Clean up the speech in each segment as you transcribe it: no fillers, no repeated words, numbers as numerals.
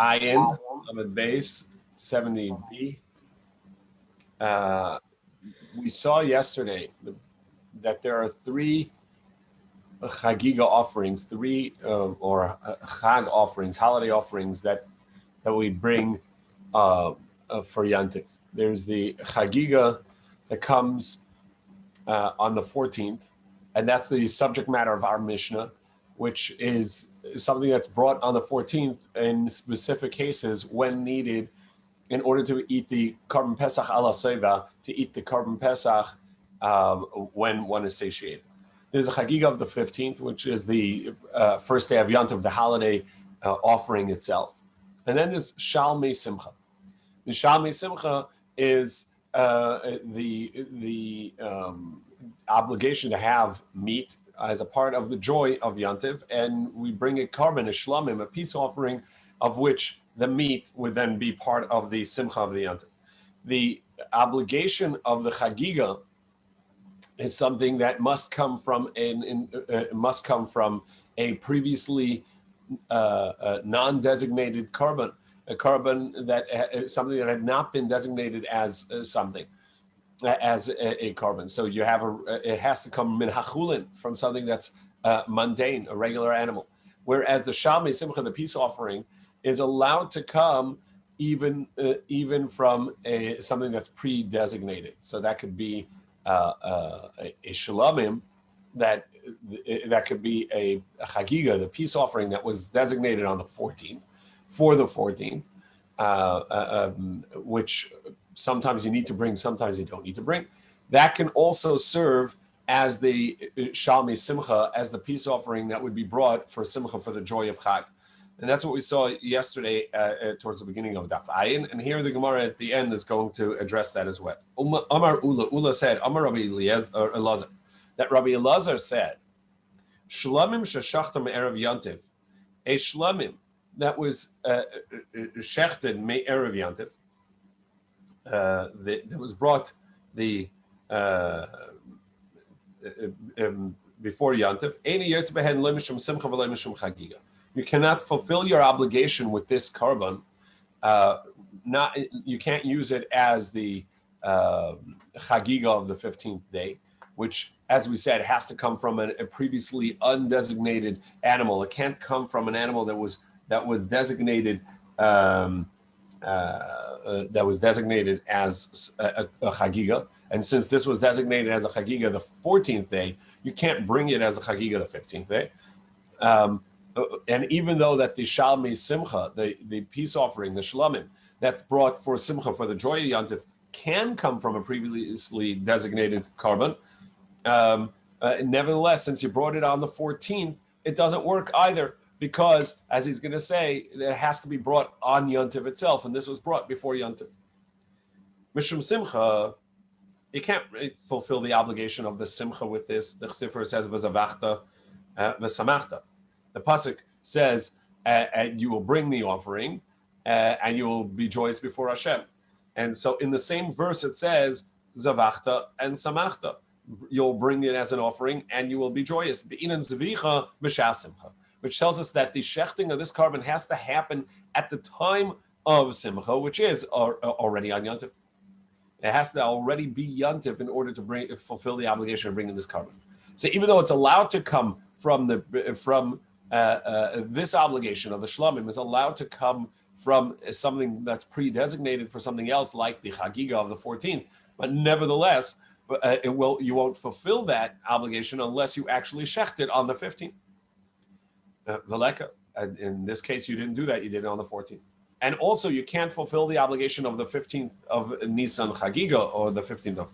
Ayin, Amid Base, 70b. We saw yesterday that there are three Chagiga offerings, or Chag offerings, holiday offerings that we bring for Yantiv. There's the Chagiga that comes on the 14th, and that's the subject matter of our Mishnah, which is something that's brought on the 14th in specific cases when needed in order to eat the Korban Pesach ala Seva, to eat the Korban Pesach when one is satiated. There's a Chagiga of the 15th, which is the first day of Yantiv, the holiday offering itself. And then there's Shalmei Simcha. The Shalmei Simcha is the obligation to have meat as a part of the joy of Yantiv, and we bring a korban, a shlamim, a peace offering, of which the meat would then be part of the simcha of the Yantiv. The obligation of the Chagiga is something that must come from a previously non-designated korban, a korban that something that had not been designated as something. As a korban, so you have it has to come min hachulin, from something that's mundane, a regular animal. Whereas the Shalmei Simcha, the peace offering, is allowed to come even from something that's pre-designated. So that could be a shlamim, that could be a chagiga, the peace offering that was designated on the 14th for the 14th, which sometimes you need to bring, sometimes you don't need to bring. That can also serve as the Shalmei Simcha, as the peace offering that would be brought for Simcha, for the joy of Chag. And that's what we saw yesterday towards the beginning of Daf Ayin. And here the Gemara at the end is going to address that as well. Amar Ula said, Amar Rabbi Elazar, that Rabbi Elazar said, Shlamim sheshachta me'erev Yantiv, a shlamim that was shechted me'erev Yantiv, that was brought before Yantiv. You cannot fulfill your obligation with this korban. You can't use it as the chagiga of the 15th day, which, as we said, has to come from a previously undesignated animal. It can't come from an animal that was designated. That was designated as a chagiga, and since this was designated as a chagiga the 14th day, you can't bring it as a chagiga the 15th day. And even though that the Shalmei Simcha, the peace offering, the shlamim, that's brought for Simcha, for the joy of Yantiv, can come from a previously designated korban, nevertheless, since you brought it on the 14th, it doesn't work either, because, as he's going to say, it has to be brought on Yantiv itself, and this was brought before Yantiv. Mishum Simcha, you can't fulfill the obligation of the Simcha with this. The Chsifra says, V'zavachta, v'samachta. The Pasuk says, and you will bring the offering, and you will be joyous before Hashem. And so in the same verse it says, Zavachta and Samachta. You'll bring it as an offering, and you will be joyous. Be'inan Zavicha, B'shas Simcha. Which tells us that the shechting of this korban has to happen at the time of Simcha, which is already on Yantiv. It has to already be Yantiv in order to fulfill the obligation of bringing this korban. So even though it's allowed to come from this obligation of the shlamim is allowed to come from something that's pre-designated for something else, like the chagiga of the 14th, but nevertheless, you won't fulfill that obligation unless you actually shecht it on the 15th. Veleka. In this case, you didn't do that. You did it on the 14th. And also, you can't fulfill the obligation of the 15th of Nisan Chagiga, or the 15th of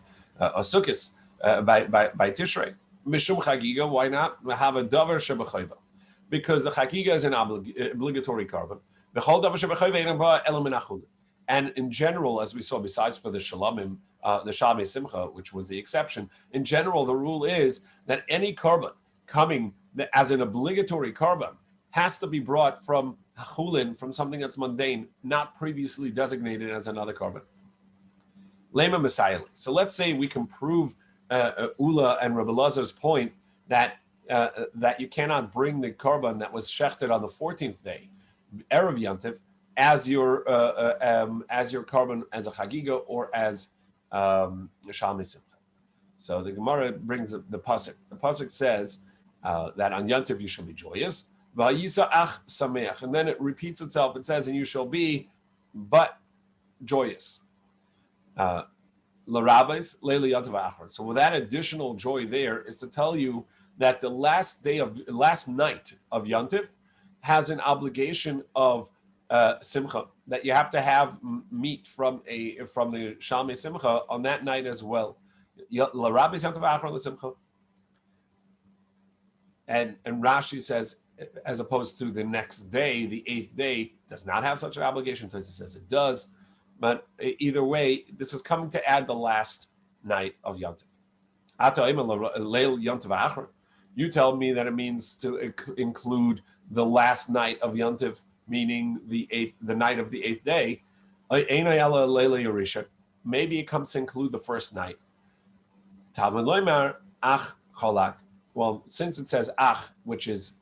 Sukkot by Tishrei. Mishum Chagiga, why not? We have a davar shebechayva, because the Chagiga is an obligatory korban. B'chol davar shebechayva ein ba ela min achud. And in general, as we saw, besides for the Shalomim, the Shalmei Simcha, which was the exception, in general, the rule is that any korban coming as an obligatory korban has to be brought from chulin, from something that's mundane, not previously designated as another korban. Lema Messiah. So let's say we can prove Ula and Rabbi Elazar's point that you cannot bring the korban that was shechted on the 14th day, Erev Yantiv, as your carbon as a chagiga or as shalmi simcha. So the Gemara brings the pasuk. The pasuk says that on Yontif you shall be joyous, v'yisa'ach sameach, and then it repeats itself. It says, and you shall be but joyous. L'rabbis leili Yontif achar. So with that additional joy there is to tell you that the last night of Yontif has an obligation of simcha, that you have to have meat from the shalmi simcha on that night as well. L'rabbis Yontif achar l'simcha. And Rashi says, as opposed to the next day, the 8th day does not have such an obligation. Tosis says it does. But either way, this is coming to add the last night of Yontif. You tell me that it means to include the last night of Yontif, meaning the night of the 8th day. Maybe it comes to include the first night. Talmud loymar ach cholak. Well, since it says ach, which is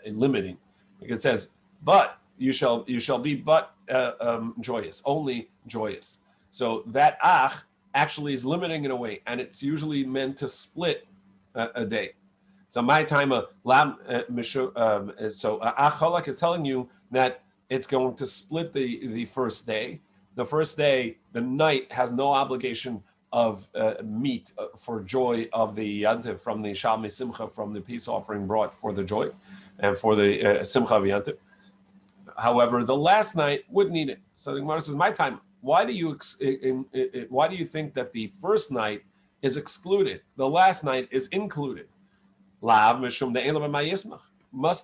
limiting, because it says but you shall be but joyous, only joyous. So that ach actually is limiting in a way, and it's usually meant to split a day. So my time ach cholak is telling you that it's going to split the first day. The first day, the night has no obligation of meat for joy of the Yantiv from the Shalmi Simcha, from the peace offering brought for the joy and for the Simcha of Yantiv. However, the last night would need it. So the Gemara says, my time, why do you think that the first night is excluded? The last night is included. Must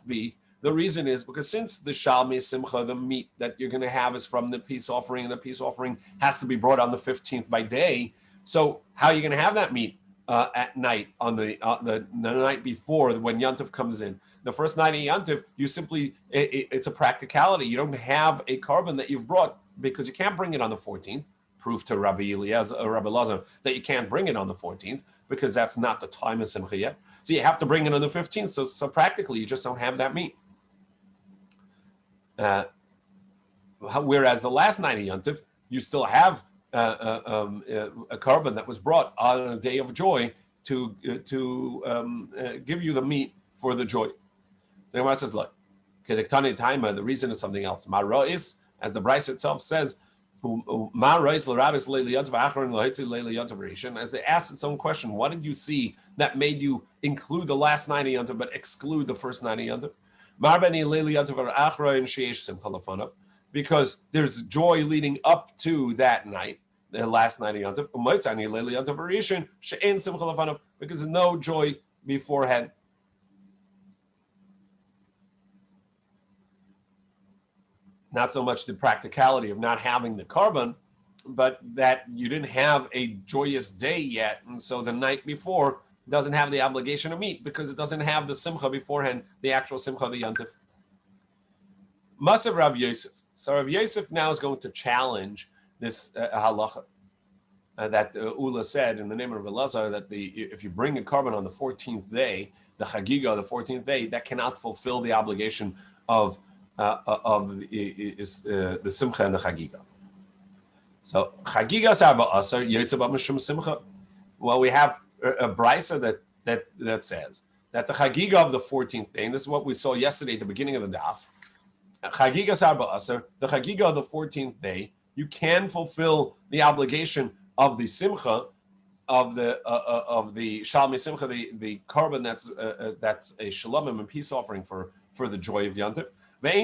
be. The reason is because since the Shalmi Simcha, the meat that you're going to have is from the peace offering, and the peace offering has to be brought on the 15th by day. So how are you going to have that meat at night on the night before when Yontif comes in? The first night of Yontif, you simply, it's a practicality. You don't have a carbon that you've brought because you can't bring it on the 14th. Proof to Rabbi Lazar that you can't bring it on the 14th because that's not the time of Simcha yet. So you have to bring it on the 15th. So practically, you just don't have that meat. Whereas the last night of Yontif, you still have a carbon that was brought on a day of joy to give you the meat for the joy. So the Gemara says, look, the reason is something else. Ma'rois, as the Bryce itself says, as they asked its own question, what did you see that made you include the last night of Yontif but exclude the first night of Yontif? Because there's joy leading up to that night, the last night of Yontif, because there's no joy beforehand. Not so much the practicality of not having the carbon, but that you didn't have a joyous day yet, and so the night before doesn't have the obligation of meat because it doesn't have the simcha beforehand, the actual simcha of the Yontif. Masav Rav Yosef. So Rav Yosef now is going to challenge this halacha that Ula said in the name of Rabbi Lazar that if you bring a carbon on the 14th day, the chagiga, the 14th day, that cannot fulfill the obligation of the simcha and the chagiga. So chagiga sarba asar yotzeba mishum simcha. Well, we have a brisa that says that the chagiga of the 14th day, and this is what we saw yesterday at the beginning of the daf. Chagiga sarba asar, the chagiga of the 14th day, you can fulfill the obligation of the simcha of the shalmi simcha, the carbon that's a shalomim and peace offering for the joy of Yontif. But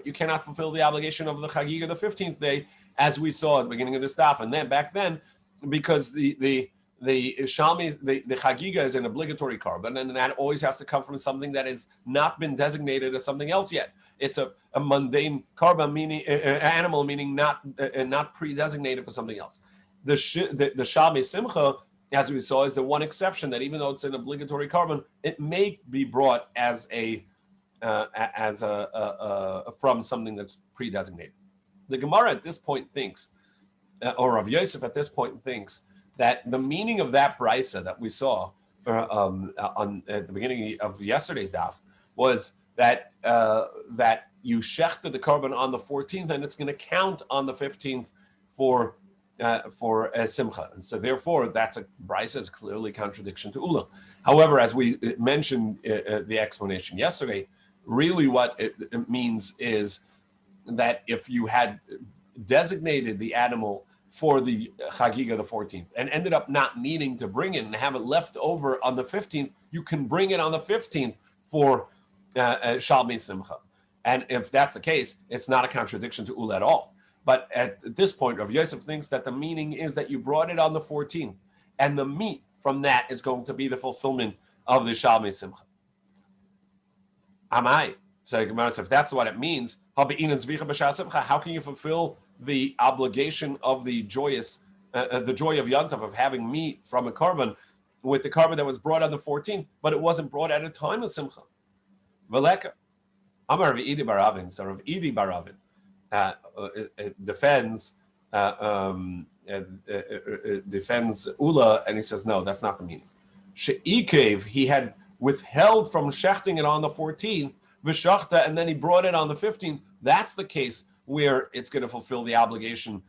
you cannot fulfill the obligation of the chagiga the 15th day, as we saw at the beginning of the daf, and then back then, because the shalmi, the chagiga is an obligatory carbon, and that always has to come from something that has not been designated as something else yet. It's a mundane carbon, meaning animal, meaning not pre-designated for something else. The shalmi simcha, as we saw, is the one exception that even though it's an obligatory carbon, it may be brought as from something that's pre-designated. The Gemara at this point thinks, or Rav Yosef at this point thinks, that the meaning of that brisa that we saw at the beginning of yesterday's daf was that you shechted the korban on the 14th, and it's going to count on the 15th for simcha. And so therefore, that's a brisa is clearly contradiction to ula. However, as we mentioned the explanation yesterday, really what it means is that if you had designated the animal for the Chagiga the 14th and ended up not needing to bring it and have it left over on the 15th, you can bring it on the 15th for Shalmei Simcha. And if that's the case, it's not a contradiction to Ula at all. But at this point, Rav Yosef thinks that the meaning is that you brought it on the 14th, and the meat from that is going to be the fulfillment of the Shalmei Simcha. Amai. So if that's what it means, how can you fulfill the obligation of the joy of Yantav, of having meat from a korban with the korban that was brought on the 14th, but it wasn't brought at a time of Simcha? Veleka. Amar Rav Idi Baravin. So Rav Idi Baravin defends Ula, and he says, no, that's not the meaning. She'ikev, he had withheld from shechting it on the 14th, v'shachta, and then he brought it on the 15th. That's the case where it's going to fulfill the obligation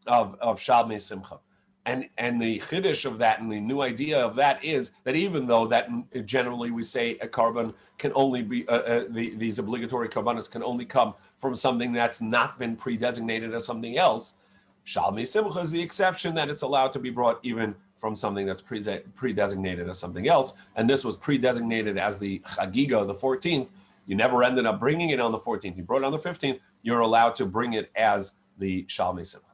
of Shalmei Simcha. And the chiddush of that and the new idea of that is that even though that generally we say a korban can only be, these obligatory korbanos can only come from something that's not been pre-designated as something else, Shalmei Simcha is the exception, that it's allowed to be brought even from something that's pre-designated as something else. And this was pre-designated as the Chagiga, the 14th. You never ended up bringing it on the 14th. You brought it on the 15th. You're allowed to bring it as the Shalmei Simcha.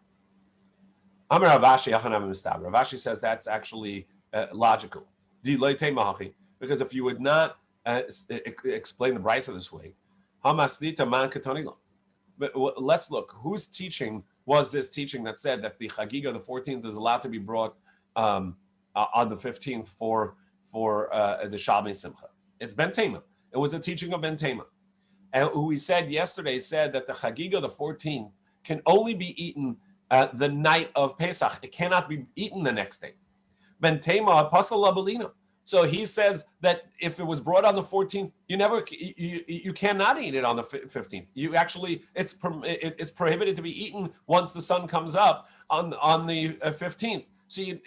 Amar Ravashi, Ravashi says that's actually logical. Because if you would not explain the brisa this way, but let's look. Whose teaching was this teaching that said that the Chagiga, the 14th, is allowed to be brought on the 15th for the Shalmei Simcha? It's Ben Tema. It was the teaching of Ben Tema. And who we said yesterday said that the Chagiga, the 14th, can only be eaten the night of Pesach. It cannot be eaten the next day. Ben Tema Apostle Labalina. So he says that if it was brought on the 14th, you cannot eat it on the 15th. You actually, it's prohibited to be eaten once the sun comes up on the 15th.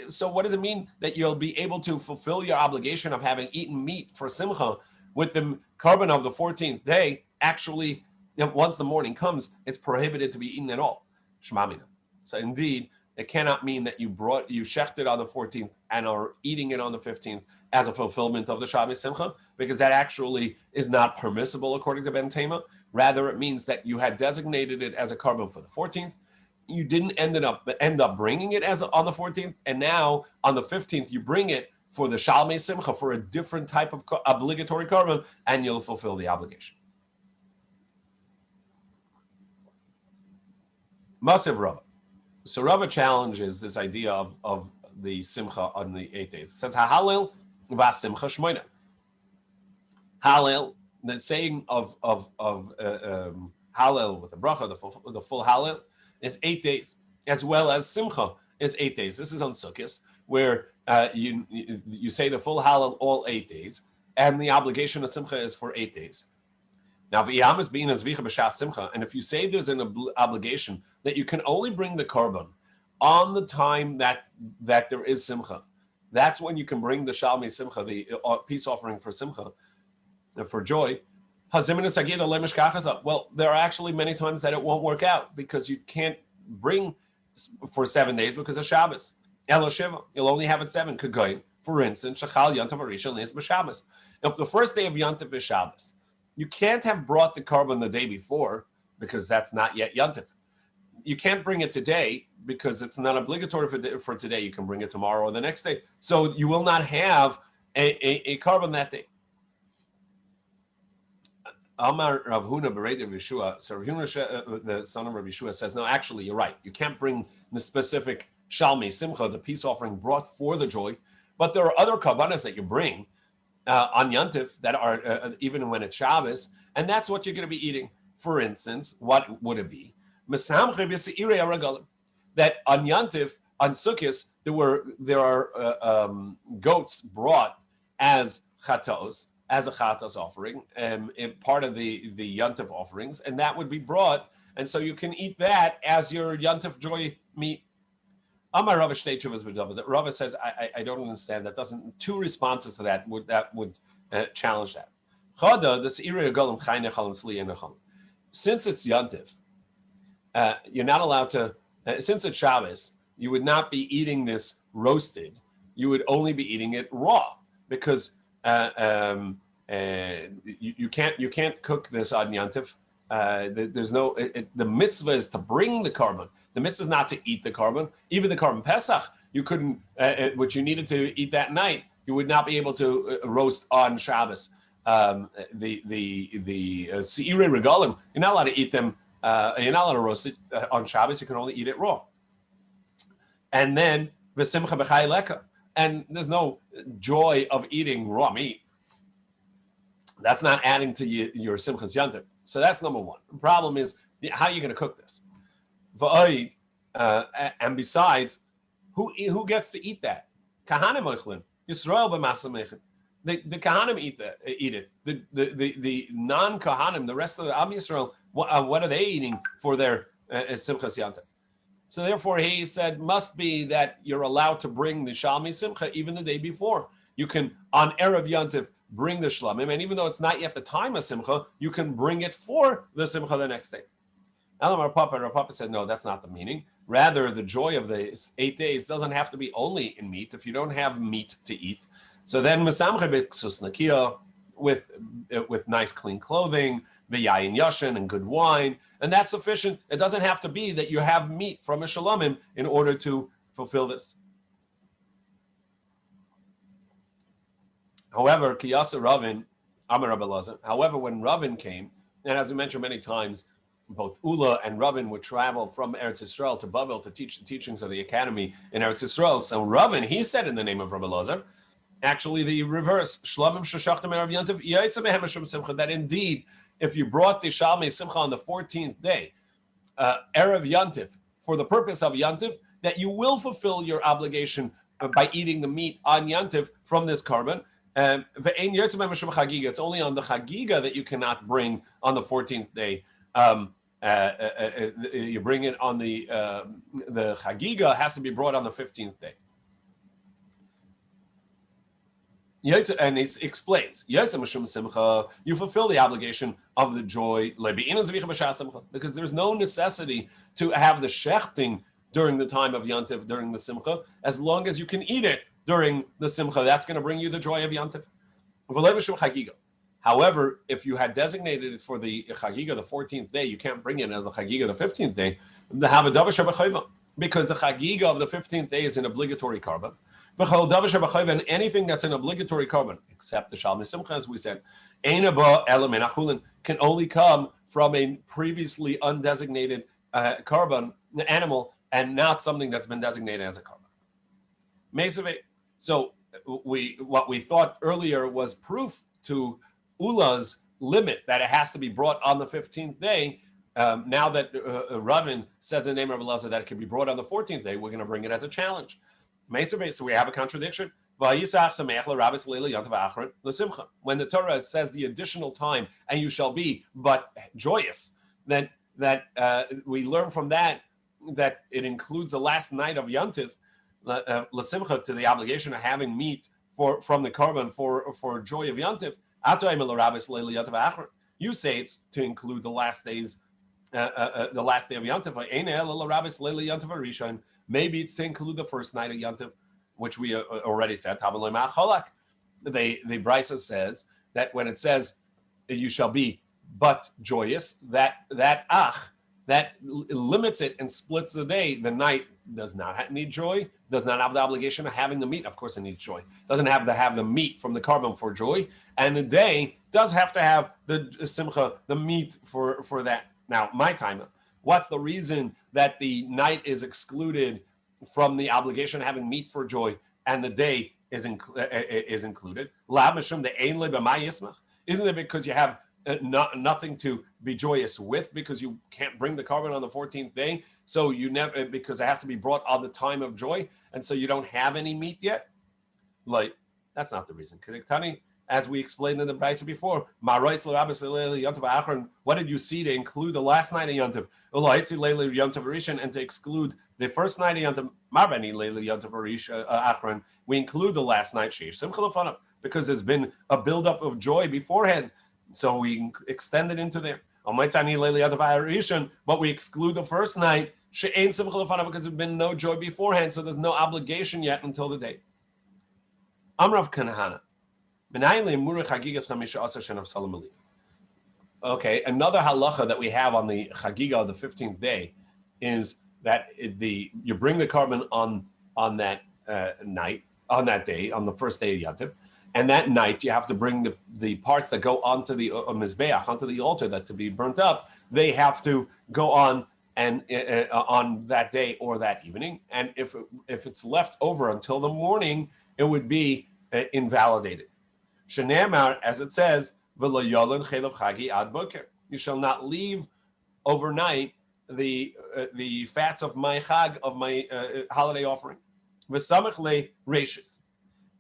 So what does it mean that you'll be able to fulfill your obligation of having eaten meat for Simcha with the korban of the 14th day? Actually, once the morning comes, it's prohibited to be eaten at all. Shmamina. So indeed, it cannot mean that you shechted on the 14th and are eating it on the 15th as a fulfillment of the Shalmei Simcha, because that actually is not permissible according to Ben Tema. Rather, it means that you had designated it as a korban for the 14th. You didn't end up bringing it on the 14th, and now on the 15th you bring it for the Shalmei Simcha, for a different type of obligatory korban, and you'll fulfill the obligation. Masiv Rava. So Rava challenges this idea of the Simcha on the 8 days. It says, Ha'halel v'asimcha shmoina. Hallel, the saying of Hallel with the bracha, the full Hallel, is 8 days, as well as Simcha is 8 days. This is on Sukkot, where you say the full Hallel all 8 days, and the obligation of Simcha is for 8 days. Now, v'yamas being as vicha b'shas Simcha, and if you say there's an obligation that you can only bring the korban on the time that there is Simcha, that's when you can bring the Shalmei Simcha, the peace offering for Simcha, for joy. Well, there are actually many times that it won't work out because you can't bring for 7 days because of Shabbos. Elo Shiva, you'll only have it 7. For instance, Shachal Yantav Arishon is b'Shabbos. If the first day of Yantav is Shabbos, you can't have brought the korban the day before because that's not yet Yantav. You can't bring it today because it's not obligatory for today. You can bring it tomorrow or the next day. So you will not have a korban that day. Amar Rav Huna Berei Rav Yeshua. So Rav Huna, the son of Rav Yeshua, says, no, actually, you're right. You can't bring the specific Shalmei Simcha, the peace offering brought for the joy, but there are other korbanos that you bring on Yantif that are even when it's Shabbos, and that's what you're going to be eating. For instance, what would it be? That on Yantif, on Sukkot, there are goats brought as chatos, as a chatas offering, part of the yontif offerings, and that would be brought, and so you can eat that as your yontif joy meat. Amar Rava shtei tshuvas b'David. That Rava says, I don't understand. That doesn't. Two responses to that would challenge that. Chada the seirei golem chayne chalim tzli enacham. Since it's yontif, you're not allowed to. Since it's Shabbos, you would not be eating this roasted. You would only be eating it raw because you can't cook this on yontif. There's no the mitzvah is to bring the carbon. The mitzvah is not to eat the carbon. Even the carbon Pesach, you couldn't. What you needed to eat that night, you would not be able to roast on Shabbos. The seirei regalim, you're not allowed to eat them. You're not allowed to roast it on Shabbos. You can only eat it raw. And then v'simcha b'chai leka, and there's no joy of eating raw meat. That's not adding to your simchas yantiv. So that's number one. The problem is how are you going to cook this? And besides, who gets to eat that? Kahanim oichlin, Yisrael b'masamechin. The Kahanim eat it. The non-Kahanim, the rest of the Am Yisrael, what are they eating for their Simchas Yantiv? So therefore, he said, must be that you're allowed to bring the Shalmi Simcha even the day before. You can, on Erev Yantiv, bring the Shlamim, and even though it's not yet the time of Simcha, you can bring it for the Simcha the next day. Our Papa said, no, that's not the meaning. Rather, the joy of the 8 days doesn't have to be only in meat. If you don't have meat to eat, so then with nice clean clothing, v'yayin yashin and good wine, and that's sufficient. It doesn't have to be that you have meat from a shalomim in order to fulfill this. However, kiyasa Ravin, Amar Rabbi Elazar. However, when Ravin came, and as we mentioned many times, both Ula and Ravin would travel from Eretz Yisrael to Bavel to teach the teachings of the academy in Eretz Yisrael. So Ravin, he said in the name of Rabbi Elazar, actually the reverse, Shlamim Shashachtem Erev Yantiv Yaitza Mehem Mishum Simcha, that indeed, if you brought the Shalmei Simcha on the 14th day, Erev Yantiv, for the purpose of Yantiv, that you will fulfill your obligation by eating the meat on Yantiv from this carbon. It's only on the Chagiga that you cannot bring on the 14th day. You bring it on the Chagiga has to be brought on the 15th day. And he explains, you fulfill the obligation of the joy because there's no necessity to have the shechting during the time of Yantiv, during the Simcha, as long as you can eat it during the Simcha. That's going to bring you the joy of Yantiv. However, if you had designated it for the Chagiga, the 14th day, you can't bring it on the Chagiga, the 15th day, because the Chagiga of the 15th day is an obligatory carbon. And anything that's an obligatory carbon, except the Shalmei Simcha, as we said, can only come from a previously undesignated carbon, animal, and not something that's been designated as a carbon. So what we thought earlier was proof to Ula's limit that it has to be brought on the 15th day. Now that Ravin says in the name of Elazar that it can be brought on the 14th day, we're going to bring it as a challenge. So we have a contradiction. When the Torah says the additional time, and you shall be but joyous, then that we learn from that it includes the last night of Yantiv, l'simcha, to the obligation of having meat from the carbon for joy of Yantiv. You say it's to include the last days, the last day of Yantiv. Maybe it's to include the first night of Yantiv, which we already said. The Brisa says that when it says you shall be but joyous, that limits it and splits the day. The night does not need joy, does not have the obligation of having the meat. Of course it needs joy. Doesn't have to have the meat from the carbon for joy. And the day does have to have the simcha, the meat for that. Now, my time, what's the reason that the night is excluded from the obligation of having meat for joy and the day is included? Isn't it because you have nothing to be joyous with, because you can't bring the carbon on the 14th day, so you never, because it has to be brought on the time of joy, and so you don't have any meat yet? Like, that's not the reason. as we explained in the Brisa before. What did you see to include the last night of Yontiv? And to exclude the first night of Yontiv, we include the last night because there's been a buildup of joy beforehand. So we extend it into there. But we exclude the first night because there's been no joy beforehand, so there's no obligation yet until the day. Amrav Kanahana. Okay, another halacha that we have on the Chagiga of the 15th day is that you bring the carbon on that night, on that day, on the first day of Yantiv, and that night you have to bring the parts that go onto the mizbeach, onto the altar that to be burnt up. They have to go on and on that day or that evening, and if it's left over until the morning, it would be invalidated. Shenemar, as it says, "V'lo yolen chelav chagi ad boker." You shall not leave overnight the fats of my chag, of my holiday offering. V'samech le reishis,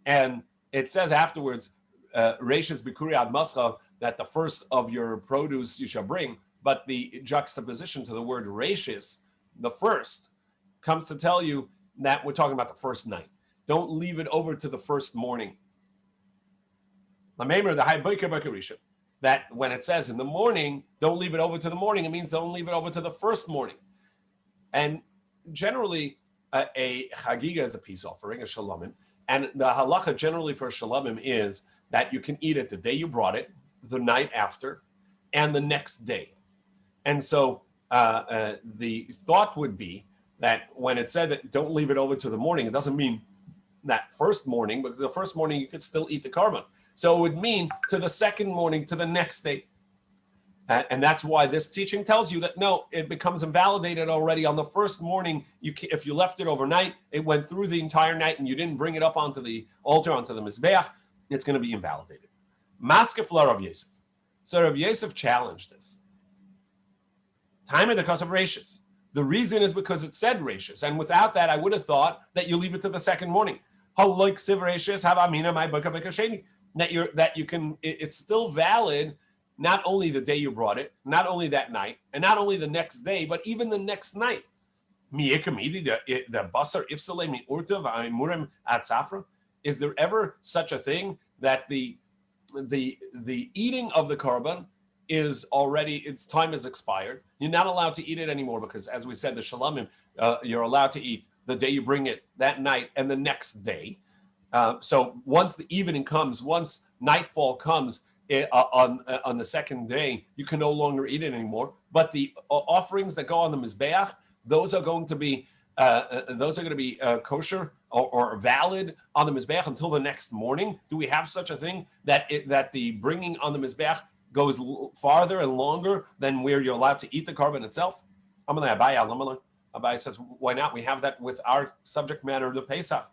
and it says afterwards, reishis bikuri ad mascha, that the first of your produce you shall bring. But the juxtaposition to the word reishis, the first, comes to tell you that we're talking about the first night. Don't leave it over to the first morning. That when it says in the morning, don't leave it over to the morning, it means don't leave it over to the first morning. And generally, a chagiga is a peace offering, a shalomim. And the halacha generally for shalomim is that you can eat it the day you brought it, the night after, and the next day. And so the thought would be that when it said that don't leave it over to the morning, it doesn't mean that first morning, because the first morning you could still eat the carbon. So it would mean to the second morning, to the next day. And that's why this teaching tells you that no, it becomes invalidated already on the first morning. If you left it overnight, it went through the entire night and you didn't bring it up onto the altar, onto the mizbeach, it's going to be invalidated. Maskefla Rav Yosef. So Rav Yosef challenged this. Time of the cause of reishis. The reason is because it said reishis, and without that, I would have thought that you leave it to the second morning. That you can. It's still valid. Not only the day you brought it, not only that night, and not only the next day, but even the next night. Is there ever such a thing that the eating of the carbon is already, its time is expired? You're not allowed to eat it anymore because, as we said, the shalomim, you're allowed to eat the day you bring it, that night, and the next day. So once the evening comes, once nightfall comes, on the second day, you can no longer eat it anymore. But the offerings that go on the mizbeach, those are going to be kosher or valid on the mizbeach until the next morning. Do we have such a thing that the bringing on the mizbeach goes farther and longer than where you're allowed to eat the carbon itself? Abai says, why not? We have that with our subject matter, the Pesach.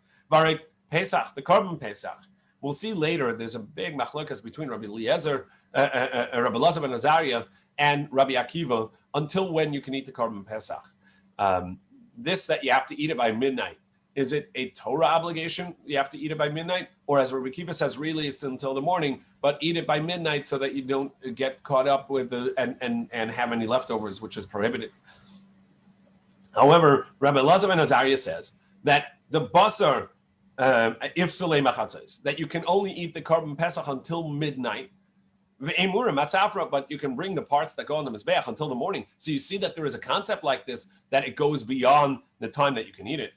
Pesach, the carbon Pesach. We'll see later, there's a big machlokas between Rabbi Eliezer, Rabbi Elazar ben Azariah, and Rabbi Akiva, until when you can eat the carbon Pesach. This that you have to eat it by midnight, is it a Torah obligation? You have to eat it by midnight? Or as Rabbi Akiva says, really it's until the morning, but eat it by midnight so that you don't get caught up with and have any leftovers, which is prohibited. However, Rabbi Elazar ben Azariah says that the basar, that you can only eat the carbon Pesach until midnight. But you can bring the parts that go on the mizbeach until the morning. So you see that there is a concept like this, that it goes beyond the time that you can eat it.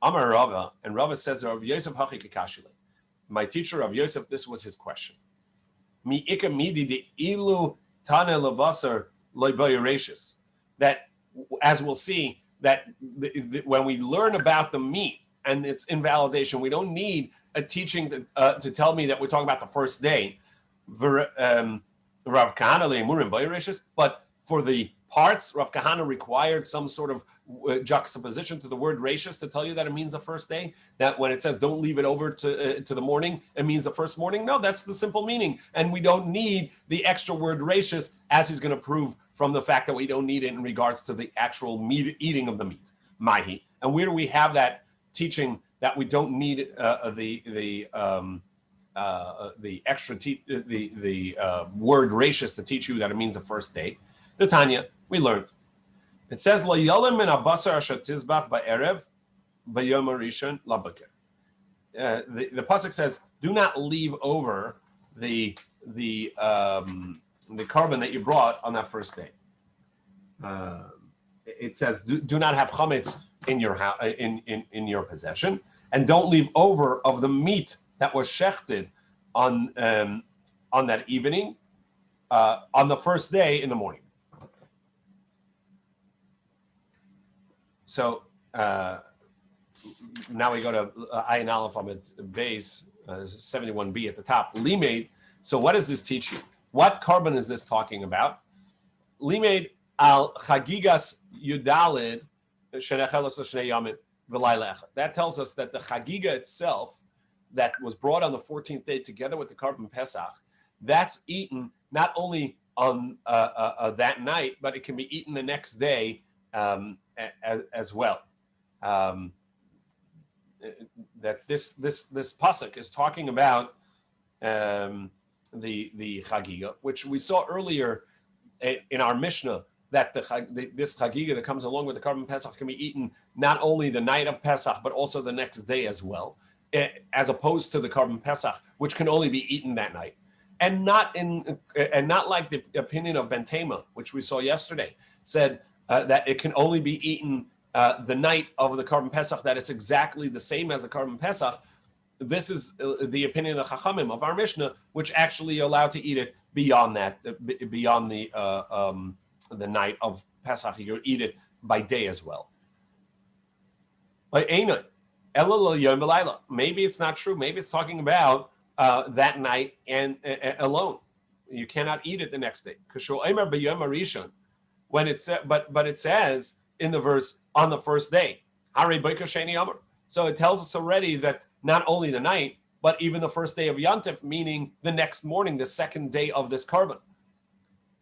Amar Rava, and Rava says, Rav Yosef hachi kekashile. My teacher, Rav Yosef, this was his question. That, as we'll see, that when we learn about the meat and its invalidation, we don't need a teaching to tell me that we're talking about the first day. But for the parts, Rav Kahana required some sort of juxtaposition to the word rashis to tell you that it means the first day. That when it says don't leave it over to the morning, it means the first morning. No, that's the simple meaning. And we don't need the extra word rashis, as he's going to prove from the fact that we don't need it in regards to the actual meat, eating of the meat. Mahi. And where do we have that teaching that we don't need the extra the word rachis to teach you that it means the first day. The Tanya, we learned. It says lo yolim min abasar ashatizbach ba'erev b'yom harishon labaker. The pasuk says, do not leave over the carbon that you brought on that first day. It says, do not have chametz in your house, in your possession, and don't leave over of the meat that was shechted on that evening on the first day in the morning. So now we go to Ayin Aleph on the base, 71b at the top. Limaid. So what does this teach you? What carbon is this talking about? Limaid al chagigas yudalid shenechelos l'shnei yamim v'layla echad. That tells us that the chagiga itself, that was brought on the 14th day together with the carbon Pesach, that's eaten not only on that night, but it can be eaten the next day as well. That this pasuk is talking about the chagiga, which we saw earlier in our Mishnah, that this chagiga that comes along with the carbon Pesach can be eaten not only the night of Pesach but also the next day as well, as opposed to the carbon Pesach, which can only be eaten that night, and not like the opinion of Ben Tema, which we saw yesterday, said that it can only be eaten the night of the carbon Pesach, that it's exactly the same as the carbon Pesach. This is the opinion of Chachamim, of our Mishnah, which actually allowed to eat it beyond that, beyond the night of Pesach. You could eat it by day as well. Maybe it's not true. Maybe it's talking about that night and alone. You cannot eat it the next day. When it but it says in the verse on the first day. So it tells us already that not only the night, but even the first day of Yantif, meaning the next morning, the second day of this carbon.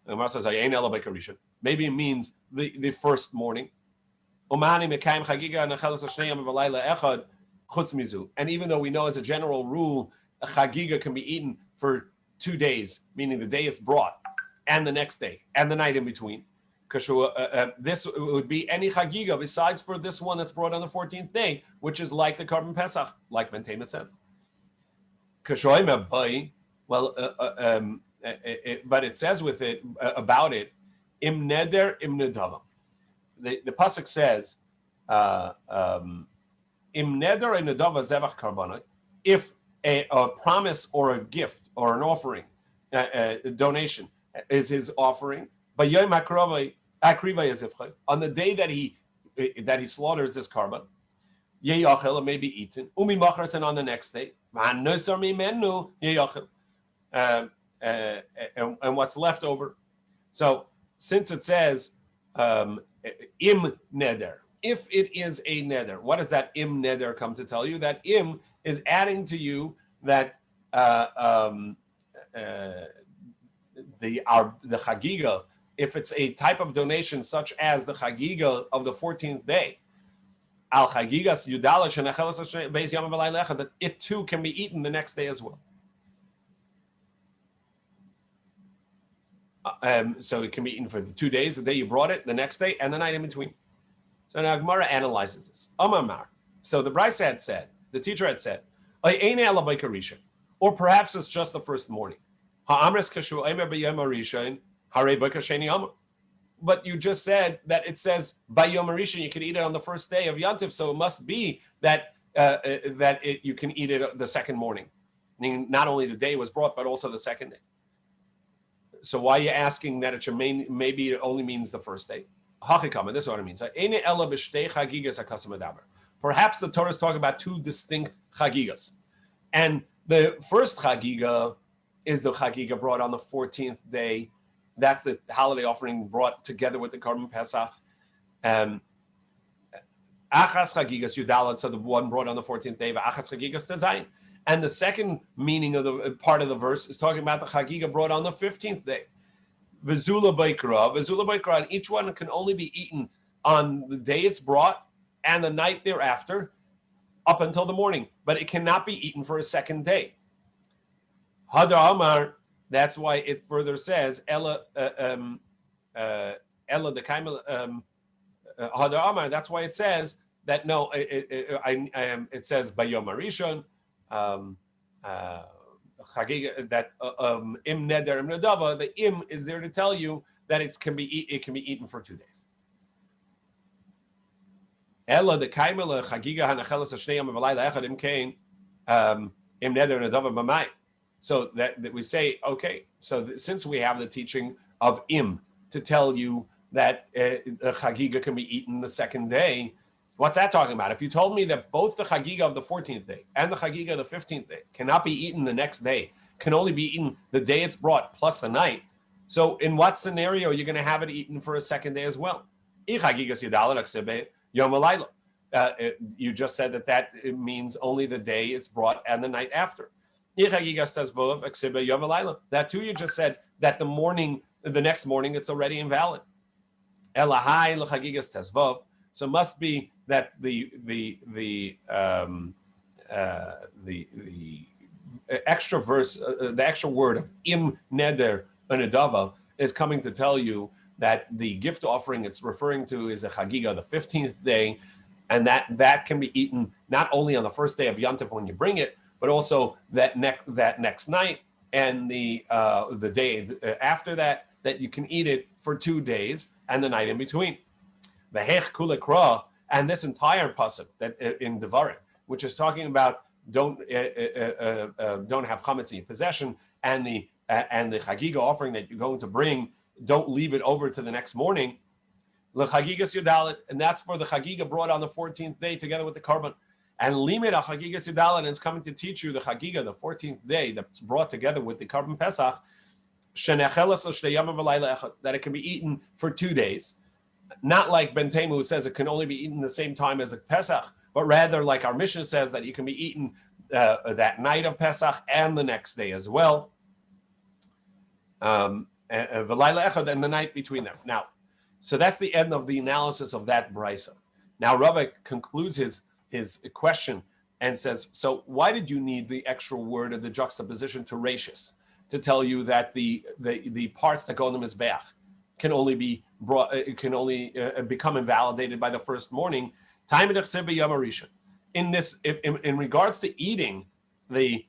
And Mar says, maybe it means the first morning. And even though we know as a general rule, a chagiga can be eaten for 2 days, meaning the day it's brought, and the next day, and the night in between. This would be any chagiga besides for this one that's brought on the 14th day, which is like the carbon Pesach, like Ben Tema says. But it says with it about it, im neder im nedava. The pasuk says, im neder im nedava zevach karbana. If a promise or a gift or an offering, a donation is his offering, but yom akriva yezivcha, on the day that he slaughters this carbon, yeyachel, it may be eaten. Umi machras, and on the next day, and what's left over. So since it says im neder, if it is a neder, what does that im neder come to tell you? That im is adding to you that the chagiga, if it's a type of donation such as the chagiga of the 14th day, al chagigas yudalah shenechelas beis yom v'layla echad, that it too can be eaten the next day as well. So it can be eaten for the 2 days, the day you brought it, the next day, and the night in between. So now Gemara analyzes this. Amar. So the Brisa had said, the teacher had said, or perhaps it's just the first morning. But you just said that it says by Yom Rishon you can eat it on the first day of Yantif, so it must be that you can eat it the second morning, meaning not only the day it was brought, but also the second day. So why are you asking that it should maybe it only means the first day? Hachikam, this is what it means. Perhaps the Torah is talking about two distinct chagigas. And the first chagiga is the chagiga brought on the 14th day. That's the holiday offering brought together with the carbon Pesach. Achas chagigas yudalat, so the one brought on the 14th day. Achas chagigas tezayin. And the second meaning of the part of the verse is talking about the chagiga brought on the 15th day. V'zula baikra, and each one can only be eaten on the day it's brought and the night thereafter, up until the morning. But it cannot be eaten for a second day. Hadar Amar, that's why it further says, Ella the Kaimel Hadar Amar, that's why it says that no, it says Bayom Arishon, Chagiga, that Im Neder Im Nadava, the Im is there to tell you that it can be eaten for 2 days. Ella the Kaimel Chagiga Hanachelas Hashnei V'Layla Echad Im Kain Im Neder Nadava B'May. So that we say, okay, so since we have the teaching of Im to tell you that the Chagiga can be eaten the second day, what's that talking about? If you told me that both the Chagiga of the 14th day and the Chagiga of the 15th day cannot be eaten the next day, can only be eaten the day it's brought plus the night, so in what scenario are you going to have it eaten for a second day as well? You just said that it means only the day it's brought and the night after. That too, you just said that the next morning, it's already invalid. So it must be that the extra verse, the extra word of im neder anadava is coming to tell you that the gift offering it's referring to is the Chagiga, the 15th day, and that can be eaten not only on the first day of Yantif when you bring it, but also that next night and the day after that you can eat it for 2 days and the night in between. V'hech kula kra, and this entire pasuk that in Devarim, which is talking about don't have chametz in your possession, and the chagiga offering that you're going to bring, don't leave it over to the next morning. L'chagigas yudalet, and that's for the chagiga brought on the 14th day together with the korban. And limit a chagigas yudalet, and it's coming to teach you the chagiga, the 14th day that's brought together with the korban pesach, that it can be eaten for 2 days. Not like Ben Temu who says it can only be eaten the same time as a Pesach, but rather like our Mishnah says that you can be eaten that night of Pesach and the next day as well. And the night between them. Now, so that's the end of the analysis of that brisa. Now Rava concludes his question and says, so why did you need the extra word of the juxtaposition to rashis to tell you that the parts that go in the mizbeach can only be brought, become invalidated by the first morning? In this, in regards to eating the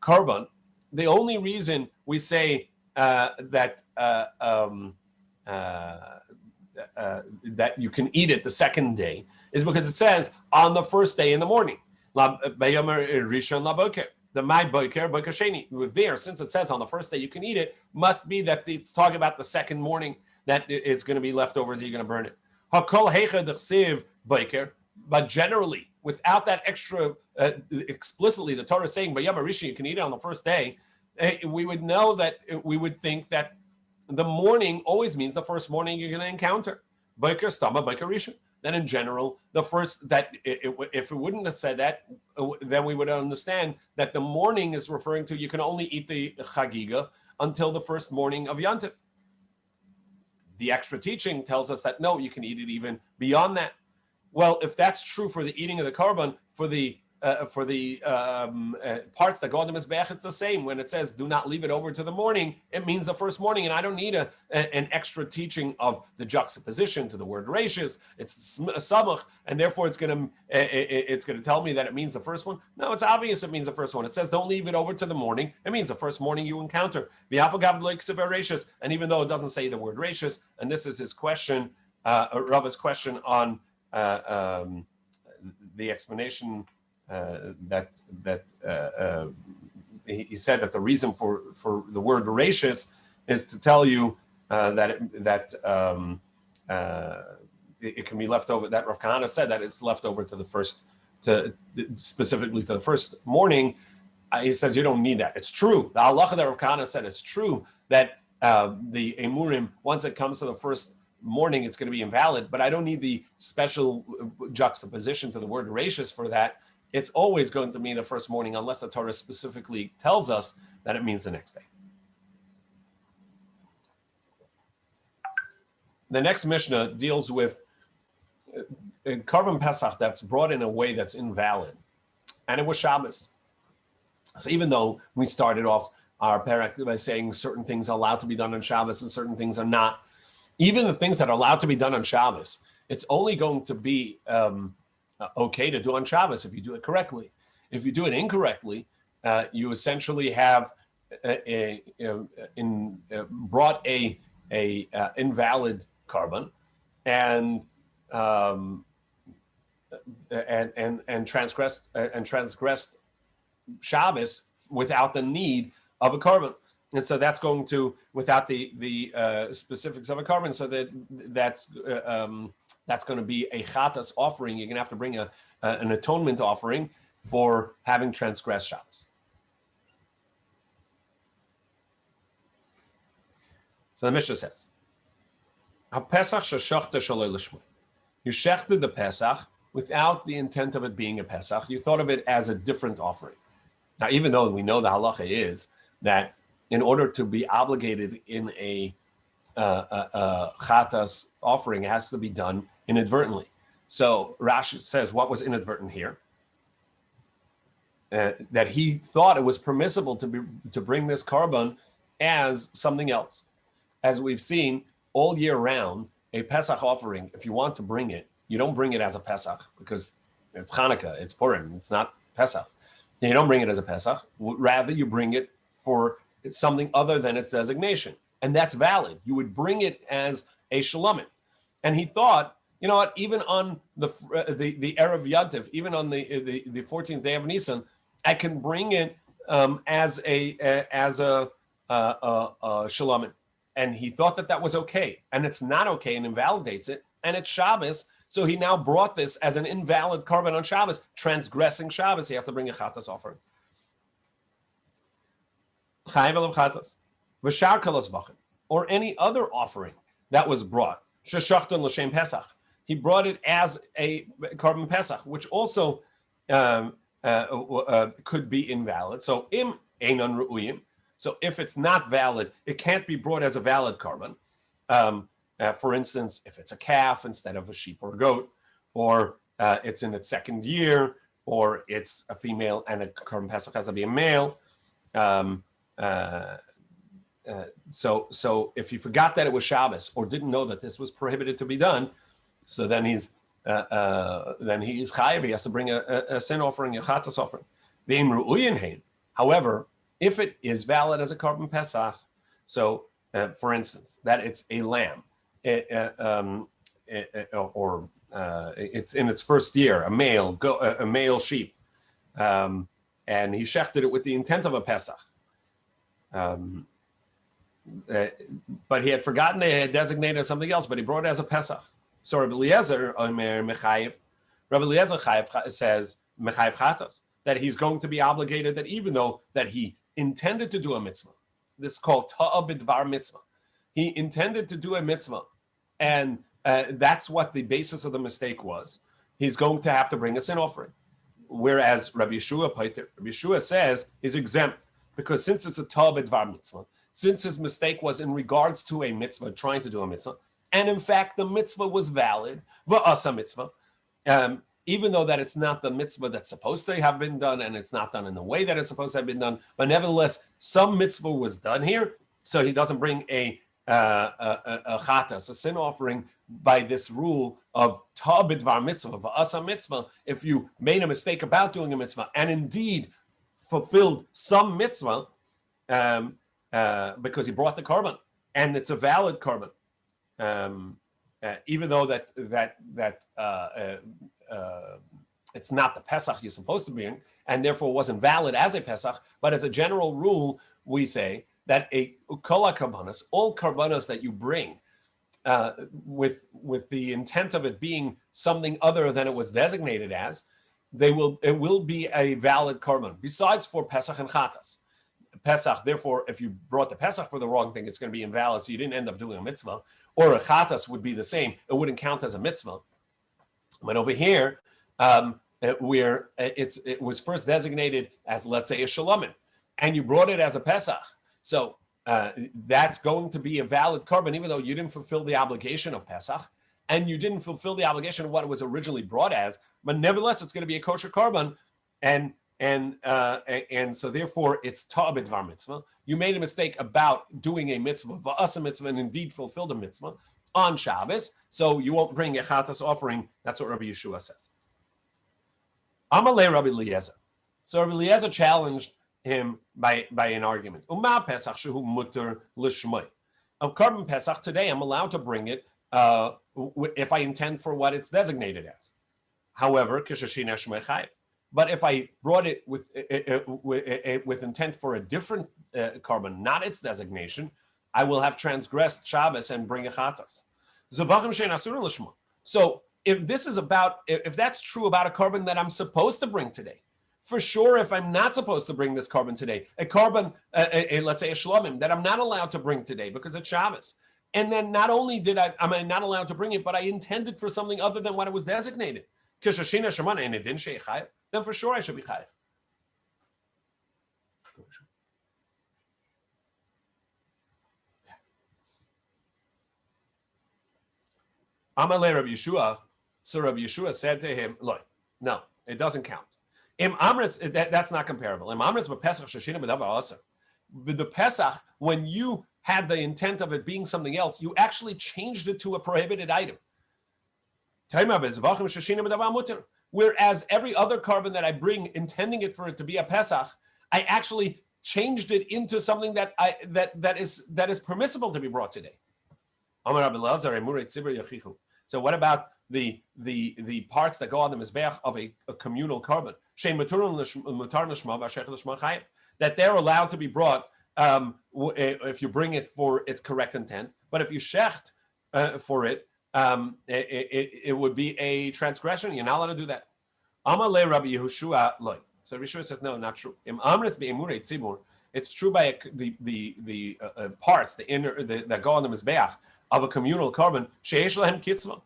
korban, the only reason we say that you can eat it the second day is because it says on the first day in the morning. The my boiker sheni. There, since it says on the first day you can eat it, must be that it's talking about the second morning that is going to be leftovers. You're going to burn it. Hakol heicha d'chsiv boiker. But generally, without that extra, explicitly, the Torah is saying by Yom Rishon you can eat it on the first day. We would know that we would think that the morning always means the first morning you're going to encounter. Boiker stama boiker rishon. Then in general, the first that if it wouldn't have said that, then we would understand that the morning is referring to you can only eat the chagiga until the first morning of Yantif. The extra teaching tells us that no, you can eat it even beyond that. Well, if that's true for the eating of the korban, for the parts that go on the mizbeach, it's the same. When it says do not leave it over to the morning, it means the first morning, and I don't need an extra teaching of the juxtaposition to the word rashis. It's a samach, and therefore it's going to tell me that it means the first one. No, it's obvious it means the first one. It says don't leave it over to the morning. It means the first morning you encounter. And even though it doesn't say the word rashis, and this is his question, Rava's question on the explanation. He said that the reason for the word rashis is to tell you that it can be left over. That Rav Kahana said that it's left over to the first, specifically to the first morning. He says you don't need that. It's true. The halacha that Rav Kahana said is true that the emurim, once it comes to the first morning, it's going to be invalid. But I don't need the special juxtaposition to the word rashis for that. It's always going to mean the first morning unless the Torah specifically tells us that it means the next day. The next Mishnah deals with korban Pesach that's brought in a way that's invalid. And it was Shabbos. So even though we started off our parak by saying certain things are allowed to be done on Shabbos and certain things are not. Even the things that are allowed to be done on Shabbos, it's only going to be okay to do on Shabbos if you do it correctly. If you do it incorrectly, you essentially have brought a invalid carbon and transgressed Shabbos without the need of a carbon. And so that's going to, without the specifics of a carbon, so that's going to be a chatas offering. You're going to have to bring an atonement offering for having transgressed Shabbos. So the Mishnah says, "Ha-Pesach sheshachta shaloi l'shmui." You shechted the Pesach without the intent of it being a Pesach. You thought of it as a different offering. Now, even though we know the halacha is that in order to be obligated in a chatas offering, it has to be done inadvertently. So Rashi says, what was inadvertent here? That he thought it was permissible to bring this carbon as something else. As we've seen all year round, a Pesach offering, if you want to bring it, you don't bring it as a Pesach because it's Hanukkah, it's Purim, it's not Pesach. You don't bring it as a Pesach. Rather, you bring it for something other than its designation. And that's valid. You would bring it as a shalomit. And he thought, you know what, even on the Erev Yantiv, even on the 14th day of Nisan, I can bring it as a shalomit. And he thought that was okay. And it's not okay and invalidates it. And it's Shabbos. So he now brought this as an invalid carbon on Shabbos, transgressing Shabbos. He has to bring a chatas offering. Chayav alav chatas, v'shar kalas b'chim, or any other offering that was brought. Sheshachton l'shem Pesach. He brought it as a carbon Pesach, which also could be invalid. So im einon ru'uyim. So if it's not valid, it can't be brought as a valid carbon. For instance, if it's a calf instead of a sheep or a goat, or it's in its second year, or it's a female and a carbon Pesach has to be a male. So if you forgot that it was Shabbos or didn't know that this was prohibited to be done, so then he's chayav. He has to bring a sin offering, a chatas offering. However, if it is valid as a carbon Pesach, so for instance, that it's a lamb, it's in its first year, a male sheep, and he shechted it with the intent of a Pesach. But he had forgotten they had designated something else, but he brought it as a Pesach. So Rabbi Eliezer says mechayev chatas, that he's going to be obligated, that even though that he intended to do a mitzvah, this is called ta'a b'dvar mitzvah. He intended to do a mitzvah, and that's what mistake was. He's going to have to bring a sin offering. Whereas Rabbi Yeshua says is exempt, because since it's a ta'a b'dvar mitzvah, since his mistake was in regards to a mitzvah, trying to do a mitzvah, and in fact the mitzvah was valid, v'asa mitzvah, even though that it's not the mitzvah that's supposed to have been done, and it's not done in the way that it's supposed to have been done, but nevertheless, some mitzvah was done here, so he doesn't bring a chatas, a sin offering, by this rule of ta'a b'dvar mitzvah, v'asa mitzvah. If you made a mistake about doing a mitzvah, and indeed fulfilled some mitzvah, because he brought the carbon, and it's a valid carbon, even though that it's not the Pesach you're supposed to be in, and therefore wasn't valid as a Pesach. But as a general rule, we say that all karbanos that you bring with the intent of it being something other than it was designated as, it will be a valid carbon. Besides for Pesach and Chatas. Pesach, therefore, if you brought the Pesach for the wrong thing, it's going to be invalid, so you didn't end up doing a mitzvah. Or a Chatas would be the same; it wouldn't count as a mitzvah. But over here, where it was first designated as, let's say, a shalomim, and you brought it as a Pesach, so that's going to be a valid carbon, even though you didn't fulfill the obligation of Pesach, and you didn't fulfill the obligation of what it was originally brought as. But nevertheless, it's going to be a kosher carbon, and and so therefore it's ta'abed var mitzvah. You made a mistake about doing a mitzvah, va'asa mitzvah, and indeed fulfilled a mitzvah on Shabbos, so you won't bring a chatas offering. That's what Rabbi Yeshua says. Amalei Rabbi Eliezer. So Rabbi Eliezer challenged him by an argument. Uma Pesach shehu muter l'shmoi. A carbon Pesach today, I'm allowed to bring it if I intend for what it's designated as. However, kishashina shmei chayiv. But if I brought it with intent for a different carbon, not its designation, I will have transgressed Shabbos and bring a chatas. So if this is about, if that's true about a carbon that I'm supposed to bring today, for sure, if I'm not supposed to bring this carbon today, a carbon, let's say a shlomim, that I'm not allowed to bring today because it's Shabbos. And then not only am I not allowed to bring it, but I intended for something other than what it was designated. Then for sure I should be chayiv. Amalei Rabbi Yeshua. So Rabbi Yeshua said to him, "Look, no, it doesn't count. That's not comparable. With the Pesach, when you had the intent of it being something else, you actually changed it to a prohibited item. Whereas every other carbon that I bring, intending it for it to be a Pesach, I actually changed it into something that is permissible to be brought today." So what about the parts that go on the mizbeach of a communal carbon? That they're allowed to be brought if you bring it for its correct intent, but if you shecht for it, it would be a transgression. You're not allowed to do that. Amalei Rabbi Yehoshua loy. So Rabbi Yehoshua says no, not true. It's true by the parts, the inner that go on the mizbeach of a communal carbon. Sheyesh lahem kitzvah.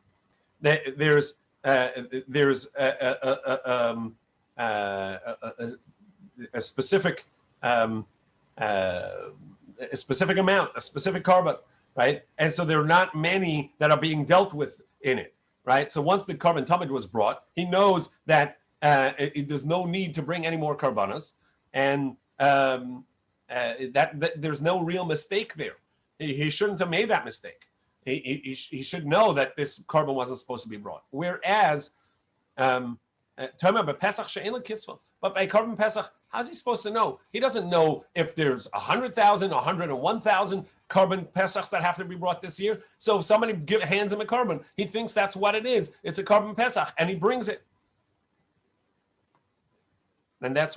There's a specific amount, a specific carbon, right? And so there are not many that are being dealt with in it, right? So once the carbon Talmud was brought, he knows that there's no need to bring any more carbonas, and that there's no real mistake there. He shouldn't have made that mistake. He should know that this carbon wasn't supposed to be brought. Whereas, but by carbon Pesach, how's he supposed to know? He doesn't know if there's 100,000, 101,000 carbon Pesachs that have to be brought this year. So if somebody hands him a carbon, he thinks that's what it is. It's a carbon Pesach, and he brings it. And that's